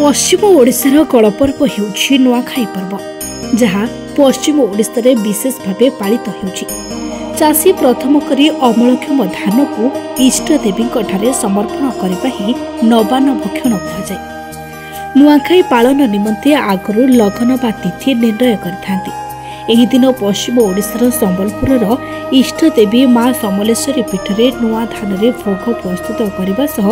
पश्चिम ओडिशार गणपर्व हेउछि नुआखाई पर्व, जहाँ पश्चिम ओडिशा रे विशेष भावे पालित हेउछि। चाषी प्रथम करी अमलक्षम धान को इष्ट देवी ठारे समर्पण करबा ही नवान भक्षण कुहाଯାଏ। नुआखाई पालन निमंते आगरू लगन बा तिथि निर्णय करथांती। एही दिन पश्चिम ओडिशार संबलपुरर इष्ट देवी माँ समलेश्वरी पीठरे नुआ धान रे भोग प्रस्तुत करने सह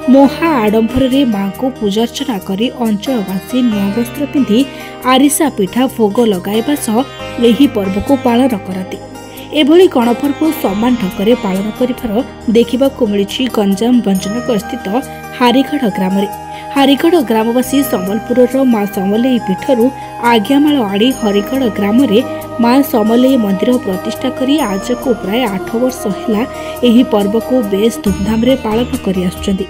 महा आडंबर माँ को पूजार्चना करी अंचलवासी नुआ वस्त्र पिंधि आरिसा पिठा भोग लगाइबा सह एही पर्व को पालन करती। एभली गणपर्व समान ढंग पालन करिबार देखिबाकू मिलिछि गंजाम भंजनगर स्थित हारीगढ़ ग्राम। हारीगढ़ ग्रामवासी संबलपुर माँ समलेई पीठरू आज्ञामाल आड़ी हरिगढ़ ग्राम माँ समलेई मंदिर प्रतिष्ठा करी आज को प्राय 8 वर्ष है एही पर्व को बेस धूमधाम रे पालन करि आछुछन्ति।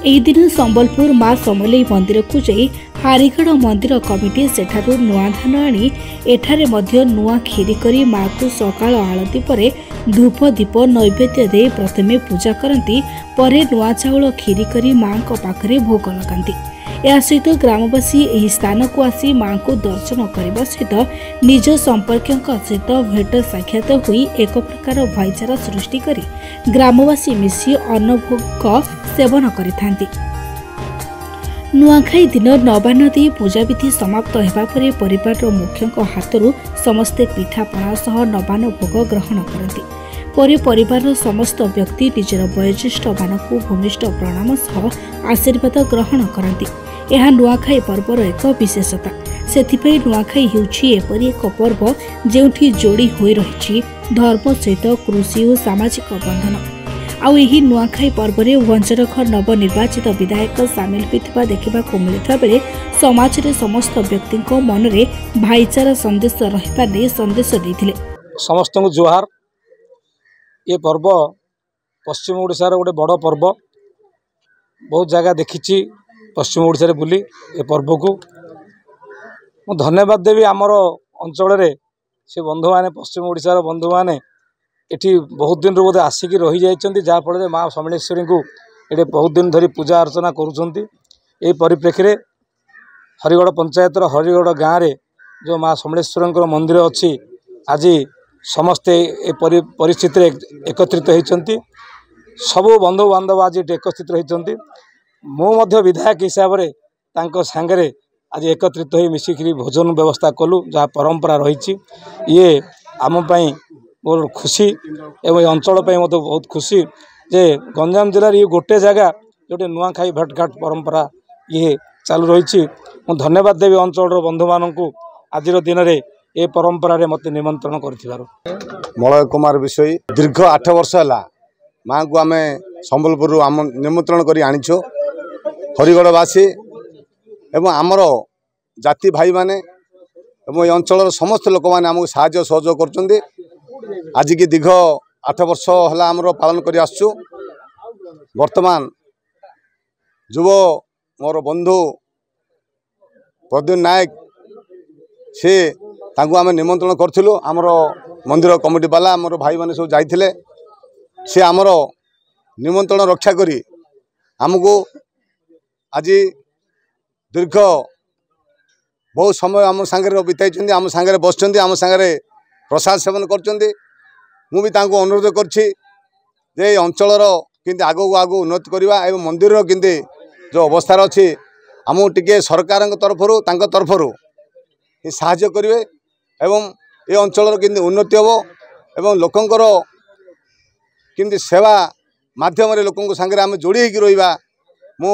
एही दिन संबलपुर माँ समलेई मंदिर को जाई हारीगढ़ मंदिर कमिटी सेठारू नुआ धान आनी एठारे मध्य नुआ खीरी करी माँ को सकाळ आळती परे धूप दीप नैवेद्य दे प्रथमे पूजा करती, परे नुआ चाउल खीरी करी माँ को पाखरे भोग लगाती। या सहित ग्रामवासी एही स्थान को आसी माँ को दर्शन करने सहित निज संपर्कों सहित भेट साक्षात हुई एक प्रकार भाईचारा सृष्टि करी ग्रामवासी मिसी अन्नभोग सेवन करिथांती। नुआखाई दिन नवान्न दी पूजाविधि समाप्त होगा पर परिवार मुख्यों हाथरू समस्ते पिठापणा सह नवान्न भोग ग्रहण करती। परे परिवार समस्त व्यक्ति निजर वयोज्येष्ठ मानक भूमिष्ठ प्रणाम सह आशीर्वाद ग्रहण करती। यह नुआखाई पर्वर एक विशेषता। सेथिपई नुआखाई हेउछि एपरि एक पर्व जेउठी जोड़ी होई रहिछि धर्म सहित कृषि और सामाजिक बंधन। आउ एही नुआखाई पर्व रे वंचरखर नवनिर्वाचित विधायक सामिल होइथिबा देखिबाकू मिलिथा बेले समाज रे समस्त व्यक्ति मन रे भाईचारा संदेश रहिबा नै संदेश दैथिले। समस्त को जोहार। ये पर्व पश्चिम ओडिशार गोटे बड़ पर्व। बहुत जगह देखी पश्चिम ओडिशा रे बुली ए पर्व को मु धन्यवाद देवी। आमर अंचल रे से बंधु माने पश्चिम ओडिशार बंधु माने एठी बहुत दिन बोधे आसिक रही जाइछन्ति, जहाँ फल माँ समलेश्वरी को ये बहुत दिन धरी पूजा अर्चना करुछन्ति। एही परिप्रेक्षी रे हरिगढ़ पंचायतर हरिगढ़ गाँव रे जो माँ समलेश्वरी मंदिर अच्छी आज समस्ते ए परिस्थिति एकत्रित होइछन्ति। सबु बंधु बांधव आज एकत्रित होइछन्ति। मु विधायक हिसाब से तांको सांगरे आज एकत्रित हो मिसिक भोजन व्यवस्था कलु, जहाँ परंपरा रही। ये आम पाई बहुत खुशी एवं अंचल पाई मत बहुत खुशी जे गंजाम जिले ये गोटे जगह जोटे नुआखाई भेटघाट परंपरा ये चालू रही। मुझे धन्यवाद देवी अंचल बंधु मान आज दिन में ए परंपरा रे मत निमंत्रण कर। मलय कुमार विषय दीर्घ 8 वर्ष है माँ को आम संबलपुर आम निमंत्रण कर आनीचु। हरिगढ़वासी एवं आमर जाति भाई माने एवं अंचल समस्त लोक मैंने आमको साहाय्य सहयोग कर। आज की दीर्घ 8 वर्ष है आमर पालन कर आसु। वर्तमान जुव मोर बंधु प्रद्युन नायक से आम निमंत्रण करूँ। आमर मंदिर कमिटी वाला आमर भाई मैंने सब जाइए से आमर निमंत्रण रक्षा करी आमको आज दीर्घ बहुत समय आम सांगे बिताई आम सांगे बस आम सांगे प्रसाद सेवन कर। मुझे अनुरोध कर अंचल किंतु आगू आगू उन्नति करवा एवं मंदिर किंतु जो अवस्था अच्छी आमको टिके सरकार तरफ साहाय्य करेंगे एवं ये अंचल किंतु उन्नति हम एवं लोकंकर किंतु सेवा माध्यम लोक सांगे आम जोड़ी होकर रहिबा। मु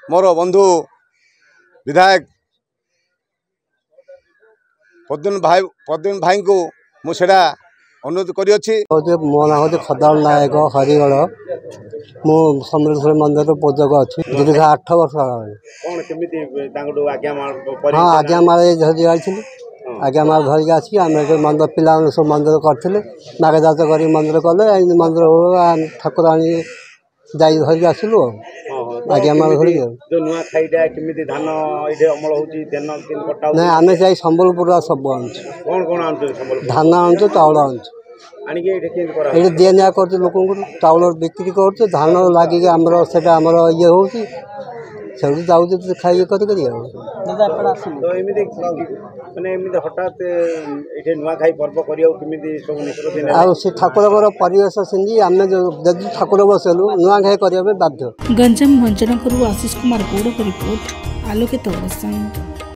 मोर बंधु विधायक प्रद्युन भाई को मुझे अनुरोध करिछि। मो ना हूँ खदाल नायक हरिगढ़। मु समलेश्वरी मंदिर पूजक अच्छी दीर्घ 8 वर्ष। हाँ आज्ञा माल धरी जाइए आज्ञा माल धरिक आसिक आम मंदिर पिला सब मंदिर करते नागजात कर मंदिर कले मंदिर ठाकुराणी जा धरिक आसलु आज्ञा माल धरिक। ना आम जा संबलपुर सब आनु धान आनु चाउल आनु ये दिया निया कर लोक चाउल बिक्री कर धान लगे आमर से ये हूँ से जाऊँ खाई कर ठाकुर परिवेश सेमती आम जब ठाकुर बसलु नुआ खाई करने बाध्य। गंजाम भंजनगर आशीष कुमार गौड़ रिपोर्ट आलोकित।